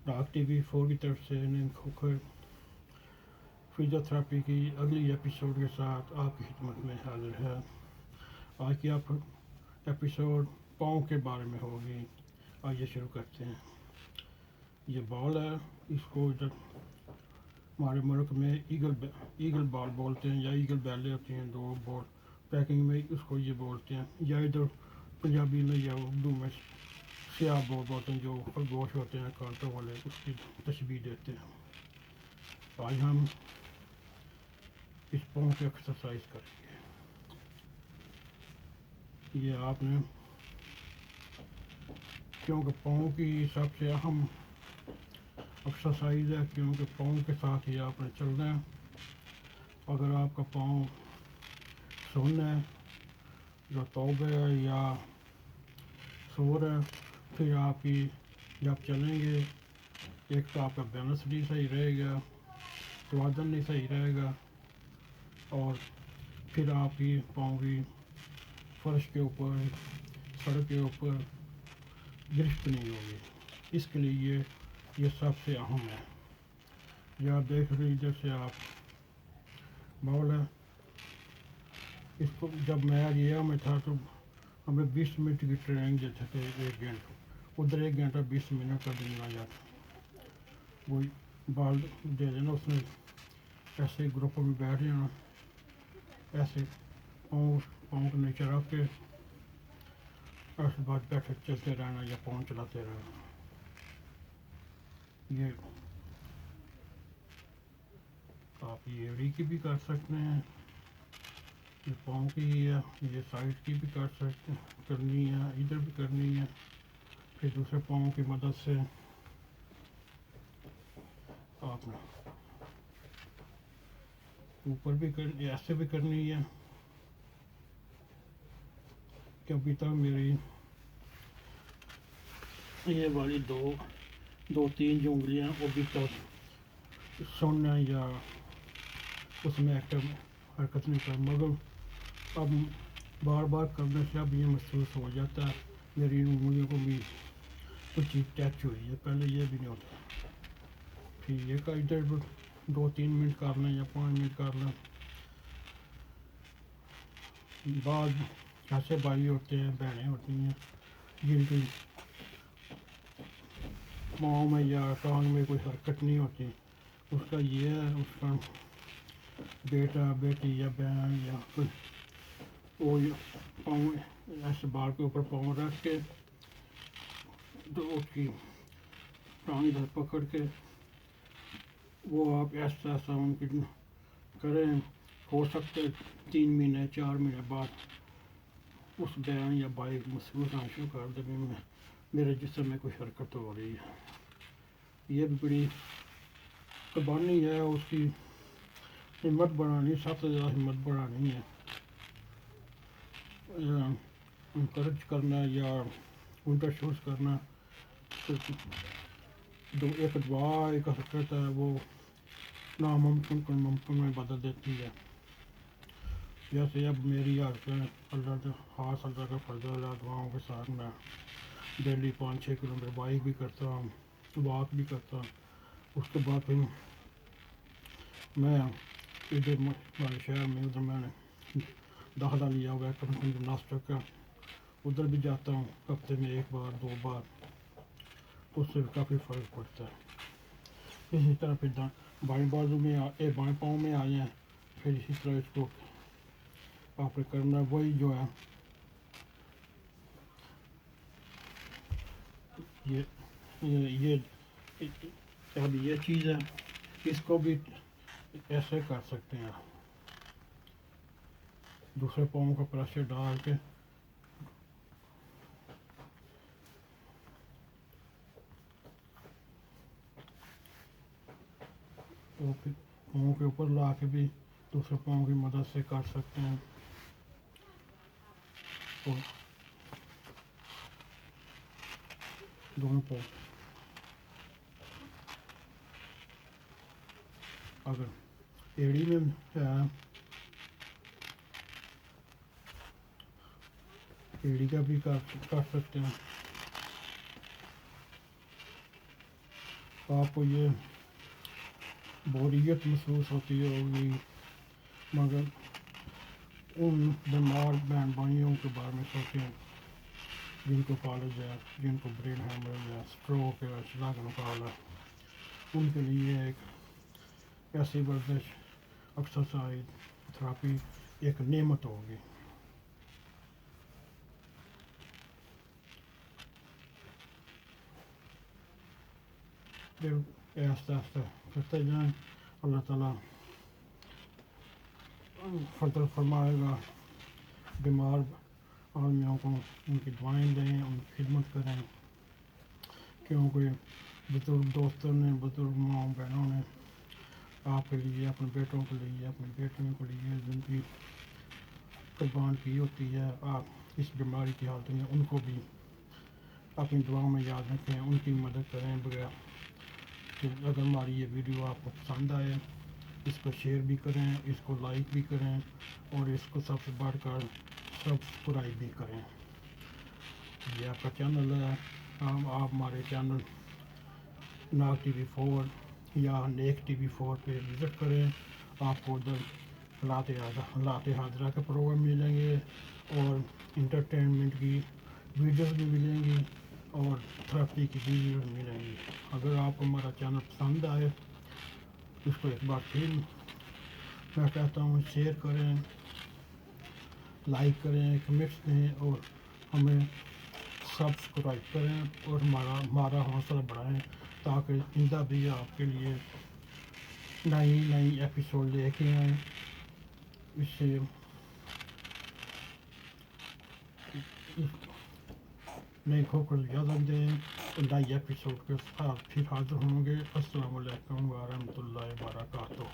ڈاک T V 4 کی طرف سے N.a.q تھراپی کی اگلی ایپیسوڈ کے ساتھ آپ کی خدمت میں حاضر ہے۔ آج کی آپ ایپیسوڈ پاؤں کے بارے میں ہوگی۔ آئیے شروع کرتے ہیں۔ یہ بال ہے، اس کو ہمارے ملک میں ایگل بال بولتے ہیں، یا ایگل بیلیں ہوتی ہیں دو بال پیکنگ میں، اس کو یہ بولتے ہیں، یا ادھر پنجابی میں یا اردو میں سیاہ بال بولتے ہیں، جو خرگوش ہوتے ہیں کانٹوں والے، اس کی تشبیہ دیتے ہیں۔ آج ہم اس پاؤں کی ایکسرسائز کریں گے۔ یہ آپ نے کیونکہ پاؤں کی سب سے اہم ایکسرسائز ہے، کیونکہ پاؤں کے ساتھ ہی آپ نے چلنا ہے۔ اگر آپ کا پاؤں سن ہے یا توبہ ہے یا سور ہے، پھر آپ کی جب چلیں گے، ایک تو آپ کا بیلنس نہیں صحیح رہے گا، توازن نہیں صحیح رہے گا، اور پھر آپ کی پاؤں کی فرش کے اوپر، سڑک کے اوپر گرفت نہیں ہوگی۔ اس کے لیے یہ سب سے اہم ہے۔ یہ آپ دیکھ رہے ادھر سے آپ بال ہے، اس کو جب میں میں تھا تو ہمیں 20 منٹ کی ٹریننگ دیتے تھے، 1 گھنٹہ، ادھر 1 گھنٹہ 20 منٹ کا دن آ جاتا۔ وہ بال دے دینا، اس نے ایسے گروپ میں بیٹھ جانا، ایسے پاؤں کو نیچے رکھ کے ایسے بعد بیٹھے چلتے رہنا یا پاؤں چلاتے رہنا۔ یہ آپ یہ ایڑی کی بھی کر سکتے ہیں، یہ پاؤں کی ہے، یہ سائڈ کی بھی کرنی ہے، ادھر بھی کرنی ہے، پھر دوسرے پاؤں کی مدد سے آپ نے اوپر بھی ایسے بھی کرنی ہے کہ ابھی تک میری یہ والی دو تین جو انگلیاں ابھی تک سننا یا اس میں ایکٹیو حرکت نہیں کر، مگر اب بار بار کرنے سے اب یہ محسوس ہو جاتا ہے میری انگلیوں کو بھی کچھ چیز ٹچ ہوئی ہے، پہلے یہ بھی نہیں ہوتا۔ پھر یہ کا ادھر 2-3 منٹ کرنا یا 5 منٹ کرنا۔ بعض ایسے بھائی ہوتے ہیں، بہنیں ہوتی ہیں جن کی پاؤں میں یا ٹانگ میں کوئی حرکت نہیں ہوتی، اس کا یہ ہے، اس کا بیٹا بیٹی یا بہن یا کوئی وہ پاؤں ایسے بال کے اوپر پاؤں رکھ کے تو اس کی ٹانگ ادھر پکڑ کے وہ آپ ایسا ان کی کریں، ہو سکتا ہے 3 مہینے 4 مہینے بعد اس بہن یا بھائی محسوس آنا شروع کر دے میرے جسم میں کوئی حرکت ہو رہی ہے۔ یہ بھی بڑی قربانی ہے، اس کی ہمت بڑھانی، سب سے زیادہ ہمت بڑھانی ہے، انکریج کرنا یا انٹرشوز کرنا۔ ایک دعا، ایک حرکت ہے، وہ ناممکن کو ممکن میں بدل دیتی ہے۔ جیسے اب میری حرکت اللہ کا فضل ہے، دعاؤں کے ساتھ میں ڈیلی 5-6 کلومیٹر بائک بھی کرتا ہوں، واک بھی کرتا ہوں۔ اس کے بعد پھر میں ادھر ہمارے شہر میں ادھر میں نے داخلہ لیا ہوا ہے جمناسٹک کا، ادھر بھی جاتا ہوں ہفتے میں 1 بار 2 بار، اس سے بھی کافی فرق پڑتا ہے۔ اسی طرح پھر بائیں بازو میں بائیں پاؤں میں آ جائیں، پھر اسی طرح اس کو آپ نے کرنا، وہی جو ہے یہ اب یہ چیز ہے، اس کو بھی ایسے کر سکتے ہیں، دوسرے پاؤں کا پریشر ڈال کے وہ پھر پاؤں کے اوپر لا کے بھی دوسرے پاؤں کی مدد سے کر سکتے ہیں۔ اور دونوں پاؤں اگر ایڑی میں ہے، ایڑی کا بھی کر سکتے ہیں۔ آپ کو یہ بوریت محسوس ہوتی ہوگی، مگر ان بیمار بہن بھائیوں کے بارے میں سوچیں جن کو فالج ہے، جن کو برین ہیمریج ہے، اسٹروک ہے، چلا کا نکال ہے. ان کے لیے ایک ایسی ورزش، ایکسرسائز، تھراپی ایک نعمت ہوگی. پھر آہستہ آہستہ کرتے جائیں، اللہ تعالیٰ فضل فرمائے گا. بیمار آدمیوں کو ان کی دعائیں دیں، ان کی خدمت کریں، کیونکہ بزرگ دوستوں نے، بزرگ ماؤں بہنوں نے آپ کے لیے، اپنے بیٹوں کے لیے، اپنی بیٹیوں کے لیے زندگی قربان کی ہوتی ہے. آپ اس بیماری کی حالت میں ان کو بھی اپنی دعاؤں میں یاد رکھیں، ان کی مدد کریں. بغیر کہ اگر ہماری یہ ویڈیو آپ کو پسند آئے، اس کو شیئر بھی کریں، اس کو لائک بھی کریں، اور اس کو سب سے بڑھ کر سبسکرائب بھی کریں. یہ آپ کا چینل ہے. آپ ہمارے چینل N.a.q یا N.a.q پہ وزٹ کریں. آپ کو ادھر حالات حاضرہ کے پروگرام ملیں گے، اور انٹرٹینمنٹ کی ویڈیوز بھی ملیں گی، اور تھراپی کی ویڈیوز ملیں گی. اگر آپ کو ہمارا چینل پسند آئے، اس کو ایک بار پھر میں کہتا ہوں شیئر کریں، لائک کریں، کمنٹس دیں، اور ہمیں سبسکرائب کریں، اور ہمارا حوصلہ بڑھائیں، تاکہ آئندہ بھی آپ کے لیے نئی ایپیسوڈ لے کے آئیں. اس سے نئی کھوکر اجازت دیں، نئی ایپیسوڈ کے ساتھ پھر حاضر ہوں گے. السلام علیکم ورحمۃ اللہ وبرکاتہ.